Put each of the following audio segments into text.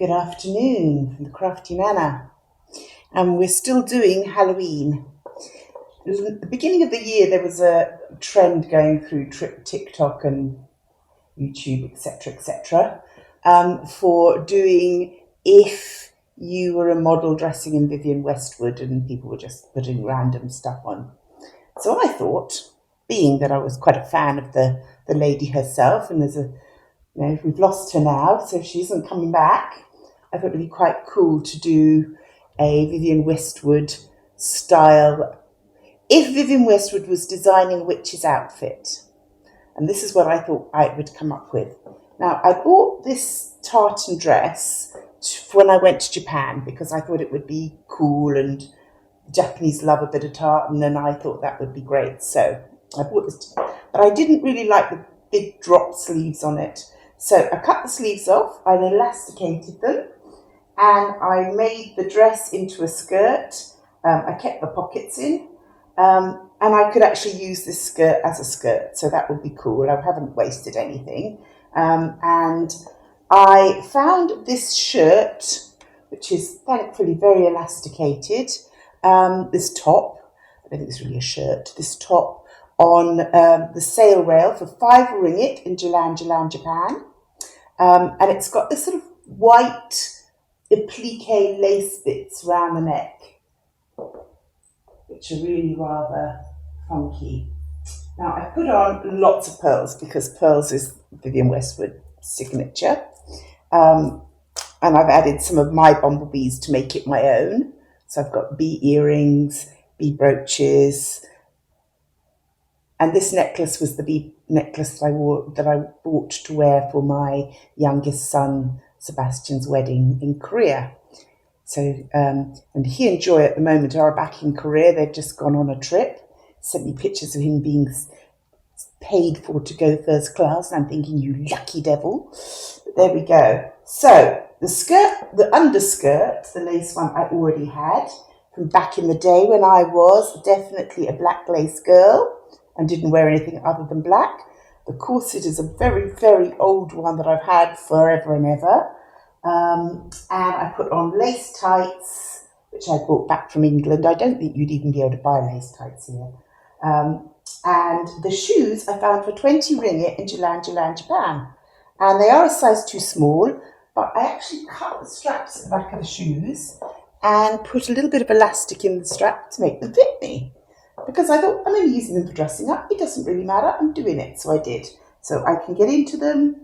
Good afternoon from the Crafty Manor. And we're still doing Halloween. At the beginning of the year, there was a trend going through TikTok and YouTube, etc., for doing if you were a model dressing in Vivienne Westwood, and people were just putting random stuff on. So I thought, being that I was quite a fan of the lady herself, and we've lost her now, so she isn't coming back. I thought it would be quite cool to do a Vivienne Westwood style. If Vivienne Westwood was designing a witch's outfit, and this is what I thought I would come up with. Now, I bought this tartan dress when I went to Japan because I thought it would be cool, and the Japanese love a bit of tartan, and I thought that would be great. So I bought this, but I didn't really like the big drop sleeves on it. So I cut the sleeves off, I elasticated them, and I made the dress into a skirt. I kept the pockets in, and I could actually use this skirt as a skirt, so that would be cool. I haven't wasted anything. And I found this shirt, which is thankfully very elasticated, this top, I don't think it's really a shirt, this top on the sale rail for 5 ringgit in Jalan, Japan. And it's got this sort of white applique lace bits around the neck, which are really rather funky. Now, I put on lots of pearls because pearls is Vivienne Westwood's signature. And I've added some of my bumblebees to make it my own. So I've got bee earrings, bee brooches, and this necklace was the bee necklace that I bought to wear for my youngest son, Sebastian's wedding in Korea. So, and he and Joy at the moment are back in Korea. They've just gone on a trip, sent me pictures of him being paid for to go first class. And I'm thinking, you lucky devil. But there we go. So the skirt, the underskirt, the lace one I already had from back in the day when I was definitely a black lace girl and didn't wear anything other than black. The corset is a very, very old one that I've had forever and ever. And I put on lace tights, which I brought back from England. I don't think you'd even be able to buy lace tights here. And the shoes I found for 20 ringgit in Jalan, Japan. And they are a size too small, but I actually cut the straps at the back of the shoes and put a little bit of elastic in the strap to make them fit me. Because I thought, I'm only using them for dressing up. It doesn't really matter. I'm doing it. So I did. So I can get into them.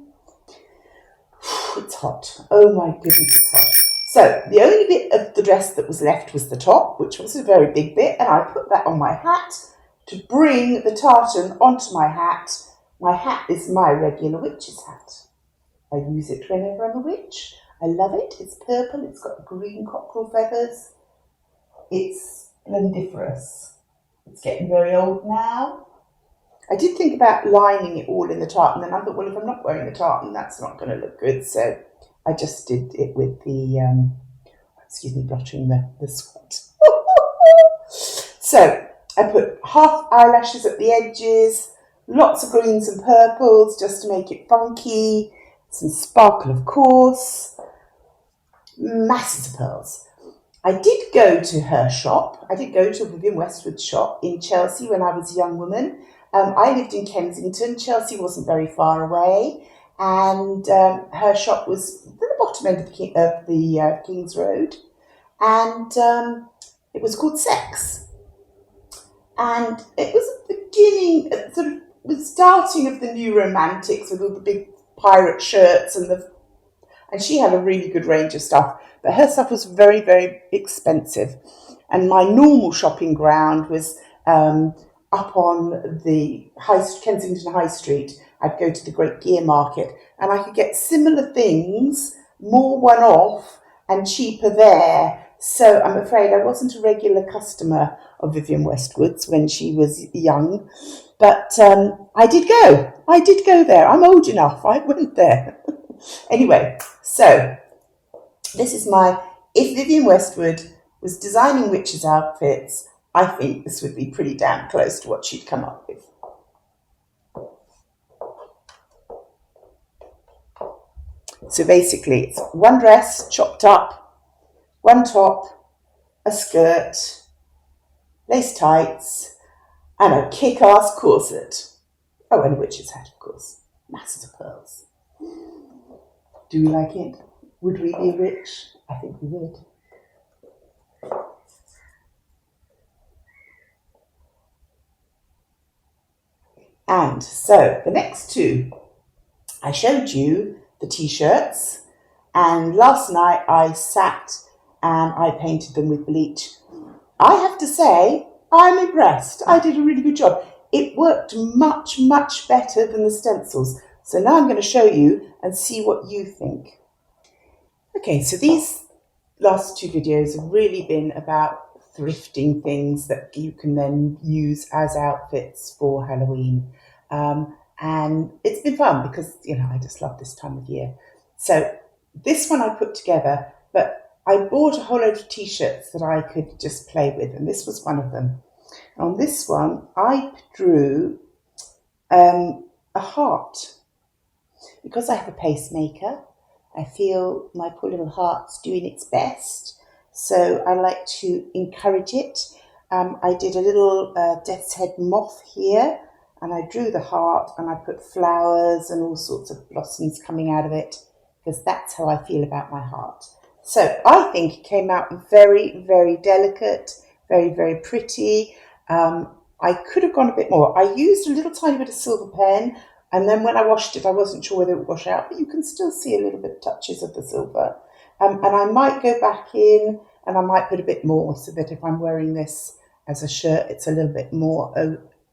It's hot. Oh my goodness, it's hot. So the only bit of the dress that was left was the top, which was a very big bit. And I put that on my hat to bring the tartan onto my hat. My hat is my regular witch's hat. I use it whenever I'm a witch. I love it. It's purple. It's got green cockerel feathers. It's splendiferous. It's getting very old now. I did think about lining it all in the tartan, and I thought, well, if I'm not wearing the tartan, that's not going to look good. So I just did it with the, blushing the sweat. So I put half eyelashes at the edges, lots of greens and purples just to make it funky, some sparkle, of course, masses of pearls. I did go to her shop. I did go to Vivienne Westwood's shop in Chelsea when I was a young woman. I lived in Kensington. Chelsea wasn't very far away. And her shop was at the bottom end of the King's Road. And it was called Sex. And it was the beginning, the starting of the new romantics with all the big pirate shirts and she had a really good range of stuff. But her stuff was very, very expensive. And my normal shopping ground was up on the Kensington High Street. I'd go to the Great Gear Market and I could get similar things, more one-off and cheaper there. So I'm afraid I wasn't a regular customer of Vivienne Westwood's when she was young. But I did go there. I'm old enough. I went there. Anyway, so this is if Vivienne Westwood was designing witches' outfits, I think this would be pretty damn close to what she'd come up with. So basically it's one dress chopped up, one top, a skirt, lace tights, and a kick-ass corset. Oh, and a witch's hat, of course. Masses of pearls. Do we like it? Would we be rich? I think we would. And so the next two, I showed you the t-shirts, and last night I sat and I painted them with bleach. I have to say, I'm impressed. I did a really good job. It worked much, much better than the stencils. So now I'm going to show you and see what you think. Okay, so these last two videos have really been about thrifting things that you can then use as outfits for Halloween. And it's been fun because, I just love this time of year. So this one I put together, but I bought a whole load of t-shirts that I could just play with, and this was one of them. On this one, I drew a heart. Because I have a pacemaker, I feel my poor little heart's doing its best, so I like to encourage it. I did a little death's head moth here, and I drew the heart, and I put flowers and all sorts of blossoms coming out of it, because that's how I feel about my heart. So I think it came out very, very delicate, very, very pretty. I could have gone a bit more. I used a little tiny bit of silver pen, and then when I washed it, I wasn't sure whether it would wash out, but you can still see a little bit of touches of the silver. And I might go back in and I might put a bit more so that if I'm wearing this as a shirt, it's a little bit more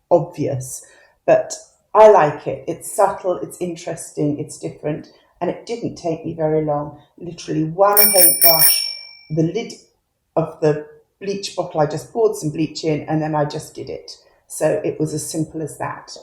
obvious. But I like it. It's subtle, it's interesting, it's different, and it didn't take me very long. Literally one paintbrush, the lid of the bleach bottle, I just poured some bleach in, and then I just did it. So it was as simple as that.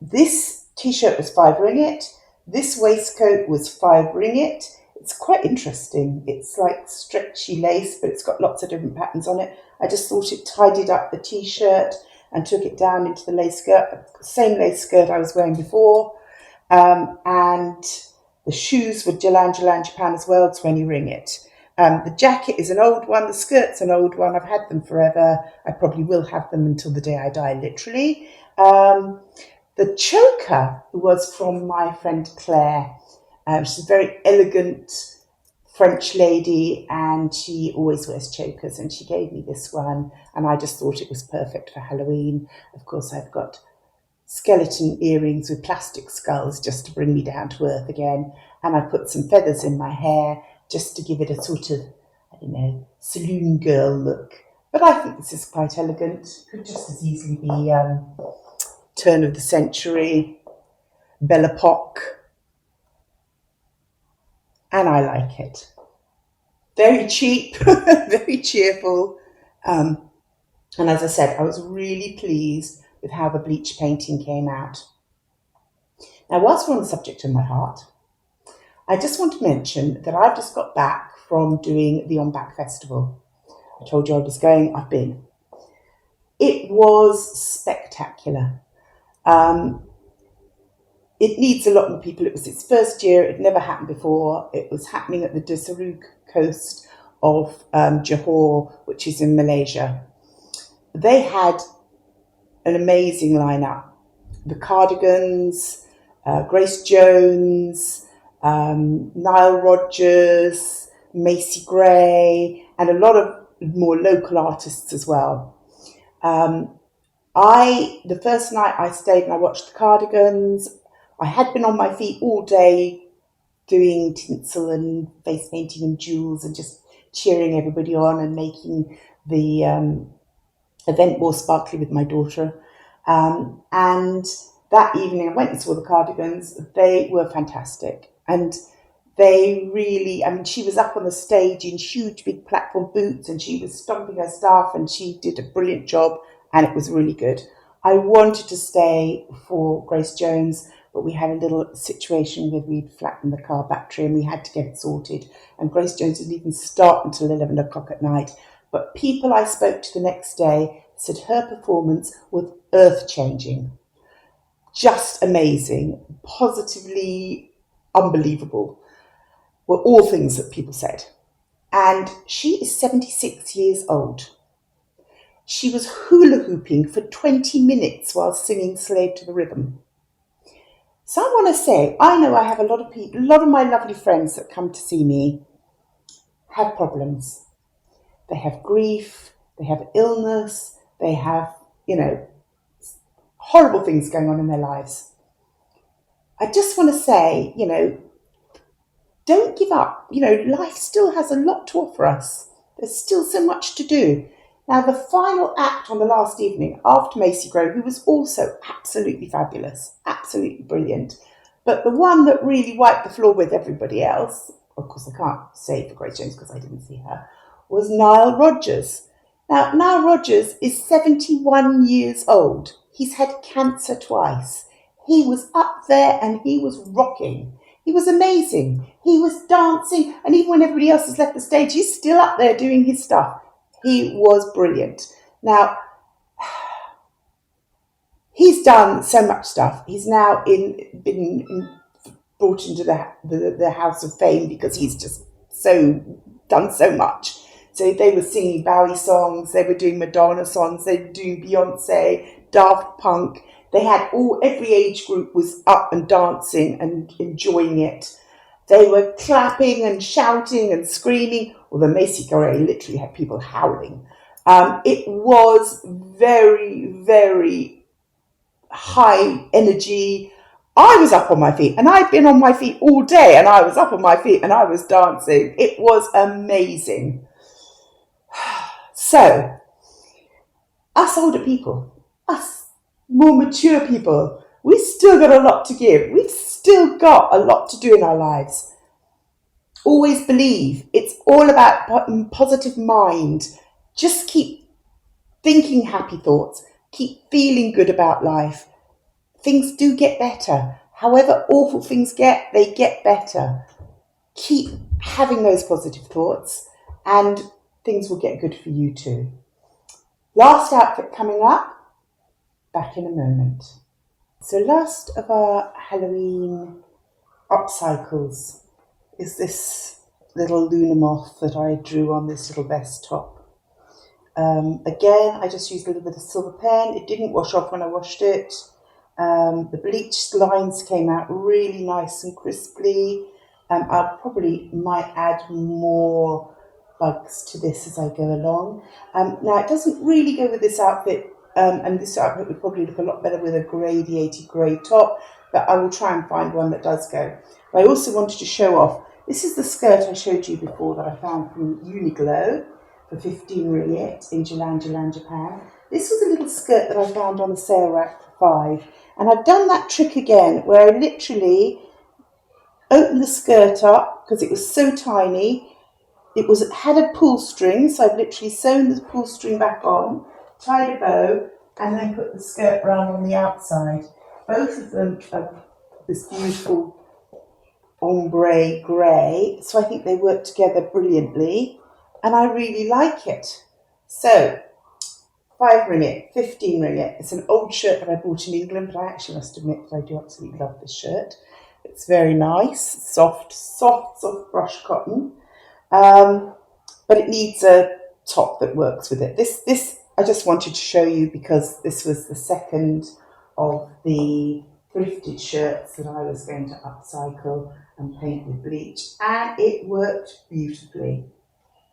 This t-shirt was 5 ringgit. This waistcoat was 5 ringgit. It's quite interesting. It's like stretchy lace, but it's got lots of different patterns on it. I just thought it tidied up the t-shirt and took it down into the lace skirt, same lace skirt I was wearing before. And the shoes were Jalan Japan as well, 20 ringgit. The jacket is an old one. The skirt's an old one. I've had them forever. I probably will have them until the day I die, literally. The choker was from my friend Claire. She's a very elegant French lady, and she always wears chokers, and she gave me this one, and I just thought it was perfect for Halloween. Of course, I've got skeleton earrings with plastic skulls just to bring me down to earth again, and I put some feathers in my hair just to give it a sort of, saloon girl look. But I think this is quite elegant. Could just as easily be turn of the century, Belle Epoque, and I like it. Very cheap, very cheerful, and as I said, I was really pleased with how the bleach painting came out. Now, whilst we're on the subject of my heart, I just want to mention that I've just got back from doing the On Back Festival. I told you I was going, I've been. It was spectacular. It needs a lot more people. It was its first year. It never happened before. It was happening at the Desaru coast of Johor, which is in Malaysia. They had an amazing lineup. The Cardigans, Grace Jones, Nile Rodgers, Macy Gray, and a lot of more local artists as well. The first night I stayed and I watched the Cardigans. I had been on my feet all day doing tinsel and face painting and jewels and just cheering everybody on and making the event more sparkly with my daughter. And that evening I went and saw the Cardigans. They were fantastic. And they really, she was up on the stage in huge big platform boots and she was stomping her stuff and she did a brilliant job and it was really good. I wanted to stay for Grace Jones, but we had a little situation where we'd flattened the car battery and we had to get it sorted. And Grace Jones didn't even start until 11 o'clock at night. But people I spoke to the next day said her performance was earth-changing. just amazing, positively unbelievable, were all things that people said. And she is 76 years old. She was hula hooping for 20 minutes while singing Slave to the Rhythm. So I want to say, I know I have a lot of people, a lot of my lovely friends that come to see me have problems. They have grief, they have illness, they have, horrible things going on in their lives. I just want to say, don't give up. Life still has a lot to offer us. There's still so much to do. Now, the final act on the last evening, after Macy Gray, who was also absolutely fabulous, absolutely brilliant, but the one that really wiped the floor with everybody else, of course I can't say for Grace Jones because I didn't see her, was Nile Rodgers. Now, Nile Rodgers is 71 years old. He's had cancer twice. He was up there and he was rocking. He was amazing. He was dancing, and even when everybody else has left the stage, he's still up there doing his stuff. He was brilliant. Now, he's done so much stuff. He's now been brought into the House of Fame because he's just done so much. So they were singing Bowie songs, they were doing Madonna songs, they were doing Beyonce, Daft Punk. They had every age group was up and dancing and enjoying it. They were clapping and shouting and screaming. Although Macy Gray literally had people howling. It was very, very high energy. I was up on my feet, and I'd been on my feet all day, and I was up on my feet and I was dancing. It was amazing. So, us older people, us more mature people, we've still got a lot to give. We've still got a lot to do in our lives. Always believe. It's all about positive mind. Just keep thinking happy thoughts. Keep feeling good about life. Things do get better. However awful things get, they get better. Keep having those positive thoughts and things will get good for you too. Last outfit coming up, back in a moment. So last of our Halloween upcycles is this little Luna moth that I drew on this little vest top. Again, I just used a little bit of silver pen. It didn't wash off when I washed it. The bleached lines came out really nice and crisply. I probably might add more bugs to this as I go along. Now, it doesn't really go with this outfit, and this outfit would probably look a lot better with a gradiated grey top, but I will try and find one that does go. But I also wanted to show off, this is the skirt I showed you before that I found from Uniqlo for 15 ringgit in Jalan, Japan. This was a little skirt that I found on the sale rack for 5, and I've done that trick again where I literally opened the skirt up because it was so tiny. It had a pull string, so I've literally sewn the pull string back on, tied a bow, and then put the skirt round on the outside. Both of them are this beautiful ombre grey, so I think they work together brilliantly, and I really like it. So, 5 ringgit, 15 ringgit. It's an old shirt that I bought in England, but I actually must admit that I do absolutely love this shirt. It's very nice, soft brush cotton. But it needs a top that works with it. This I just wanted to show you because this was the second of the thrifted shirts that I was going to upcycle and paint with bleach, and it worked beautifully.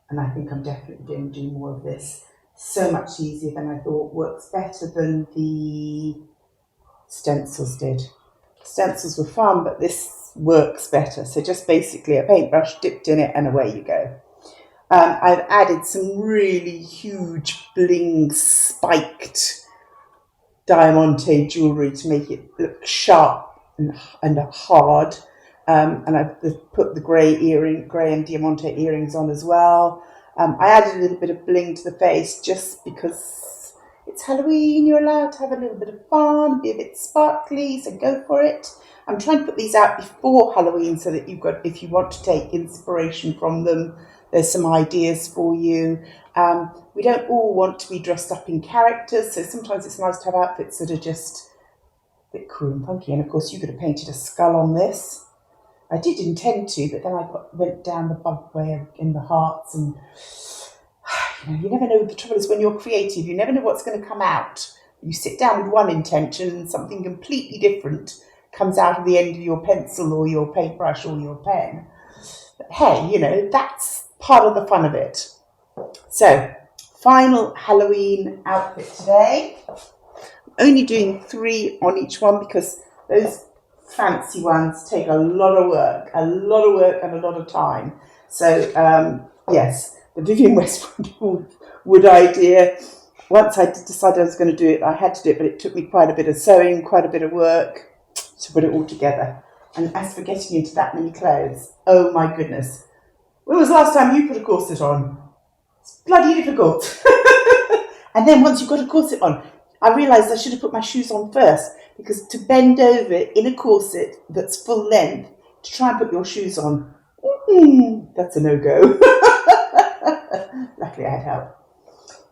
And I think I'm definitely going to do more of this. So much easier than I thought. Works better than the stencils did. Stencils were fun, but this works better. So just basically a paintbrush dipped in it and away you go. I've added some really huge bling spiked diamante jewellery to make it look sharp and hard. And I've put the grey and diamante earrings on as well. I added a little bit of bling to the face just because it's Halloween, you're allowed to have a little bit of fun, be a bit sparkly, so go for it. I'm trying to put these out before Halloween so that if you want to take inspiration from them, there's some ideas for you. We don't all want to be dressed up in characters, so sometimes it's nice to have outfits that are just bit cool and funky. And of course, you could have painted a skull on this. I did intend to, but then I went down the bug way in the hearts, and you never know. The trouble is when you're creative, you never know what's going to come out. You sit down with one intention and something completely different comes out of the end of your pencil or your paintbrush or your pen. But hey, that's part of the fun of it. So, final Halloween outfit today. I'm only doing 3 on each one because those fancy ones take a lot of work and a lot of time. So, yes, the Vivienne Westwood wood idea. Once I decided I was going to do it, I had to do it, but it took me quite a bit of sewing, quite a bit of work to put it all together. And as for getting into that many clothes, oh my goodness. When was the last time you put a corset on? It's bloody difficult. And then once you've got a corset on, I realised I should have put my shoes on first, because to bend over in a corset that's full length to try and put your shoes on, that's a no-go. Luckily I had help.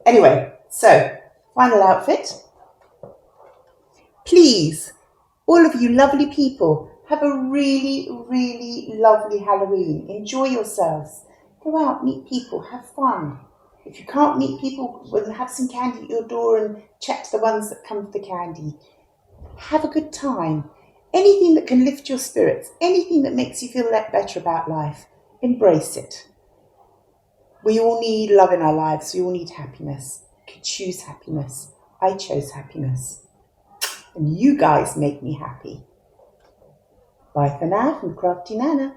Anyway, so final outfit. Please, all of you lovely people, have a really, really lovely Halloween. Enjoy yourselves. Go out, meet people, have fun. If you can't meet people, well, have some candy at your door and chat to the ones that come for the candy. Have a good time. Anything that can lift your spirits, anything that makes you feel better about life, embrace it. We all need love in our lives. We all need happiness. You can choose happiness. I chose happiness. And you guys make me happy. Bye for now from Crafty Nana.